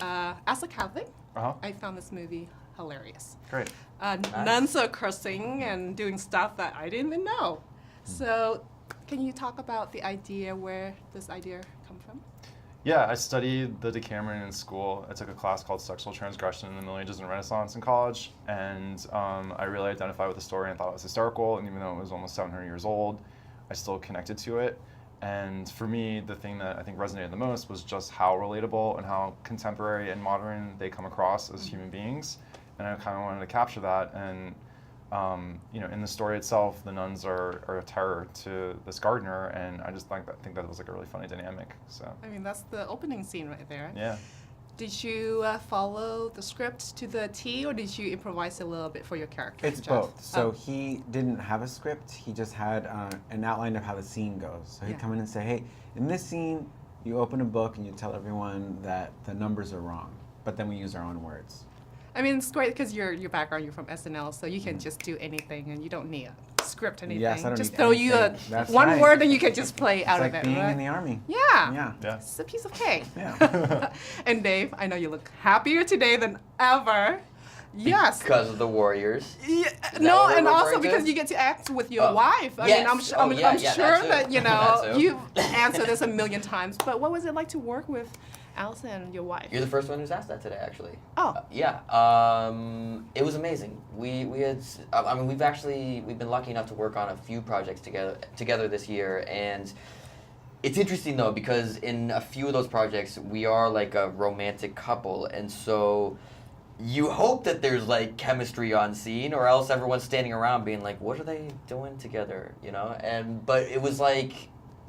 As a Catholic, Uh-huh. I found this movie hilarious. Great. Nuns are cursing and doing stuff that I didn't even know. So, can you talk about the idea, where this idea come from? Yeah, I studied the Decameron in school. I took a class called Sexual Transgression in the Middle Ages and Renaissance in college, and I really identified with the story and thought it was hysterical, and even though it was almost 700 years old, I still connected to it. And for me, the thing that I think resonated the most was just how relatable and how contemporary and modern they come across as human beings, and I kind of wanted to capture that. And in the story itself, the nuns are a terror to this gardener, and I just think that was like a really funny dynamic. So I mean, that's the opening scene right there. yeah. Did you follow the script to the T, or did you improvise a little bit for your character? It's Jeff? both. So he didn't have a script. He just had an outline of how the scene goes. So he'd come in and say, hey, in this scene, you open a book and you tell everyone that the numbers are wrong. But then we use our own words. I mean, it's great because your background, you're from SNL, so you can just do anything and you don't need a script, anything. Yes, I don't just need throw you anything. That's one right. word and you can just play out It's like of it, being right? in the army. Yeah. Yeah. It's a piece of cake. Yeah. And Dave, I know you look happier today than ever. Yes. Because of the Warriors. Yeah, that no, what we're and also referring to? because you get to act with your Oh. wife. I Yes. mean, I'm Yeah, sure that that, too. you That know, too. you've answered this a million times, but what was it like to work with Allison, your wife? You're the first one who's asked that today, actually. Oh. Yeah. It was amazing. We had. I mean, we've been lucky enough to work on a few projects together this year, and it's interesting though because in a few of those projects we are like a romantic couple, and so you hope that there's like chemistry on scene, or else everyone's standing around being like, "What are they doing together?" You know. But it was like.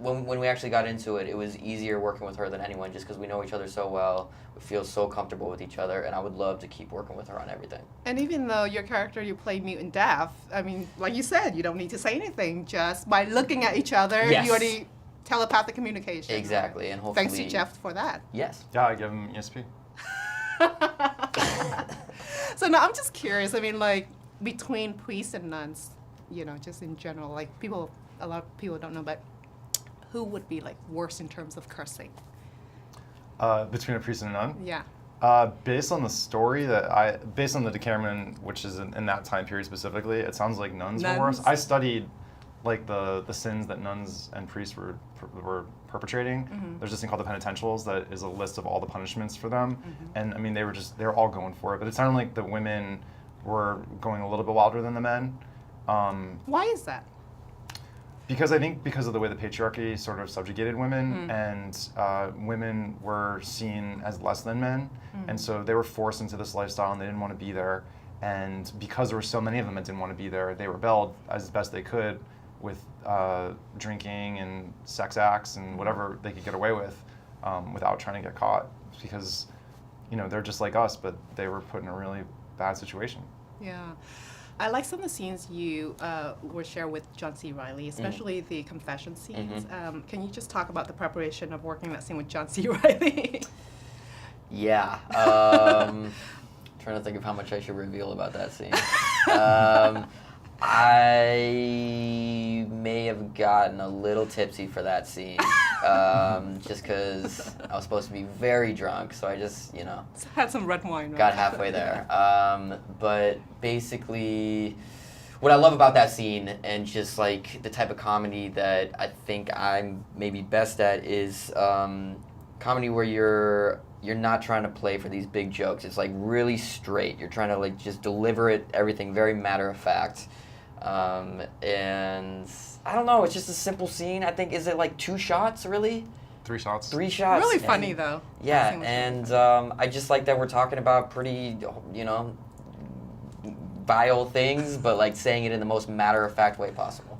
When we actually got into it, it was easier working with her than anyone just because we know each other so well. We feel so comfortable with each other, and I would love to keep working with her on everything. And even though your character, you play mute and deaf, I mean, like you said, you don't need to say anything. Just by looking at each other, Yes. you already telepathic communication. Exactly, and hopefully... Thanks to Jeff for that. Yes. Yeah, I give him ESP. So now I'm just curious. I mean, like, between priests and nuns, you know, just in general, like a lot of people don't know, but who would be like worse in terms of cursing? Between a priest and a nun? Yeah. Based on the story based on the Decameron, which is in that time period specifically, it sounds like nuns were worse. Nuns? I studied like the sins that nuns and priests were perpetrating. There's this thing called the penitentials that is a list of all the punishments for them, and I mean they were all going for it. But it sounded like the women were going a little bit wilder than the men. Why is that? Because I think because of the way the patriarchy sort of subjugated women, and women were seen as less than men, and so they were forced into this lifestyle and they didn't want to be there. And because there were so many of them that didn't want to be there, they rebelled as best they could with drinking and sex acts and whatever they could get away with without trying to get caught. Because, you know, they're just like us, but they were put in a really bad situation. Yeah. I like some of the scenes you were shared with John C. Reilly, especially the confession scenes. Can you just talk about the preparation of working that scene with John C. Reilly? Yeah. Trying to think of how much I should reveal about that scene. I may have gotten a little tipsy for that scene, just because I was supposed to be very drunk, so I just, you know, Had some red wine, right? got halfway there. But basically, what I love about that scene and just like the type of comedy that I think I'm maybe best at is comedy where you're not trying to play for these big jokes. It's like really straight. You're trying to like just deliver everything very matter of fact. And I don't know, it's just a simple scene. I think, is it like 2 shots really? 3 shots. 3 shots. Really and- funny, though. Yeah, That scene was and really I just like that we're talking about pretty, you know, vile things, but like saying it in the most matter-of-fact way possible.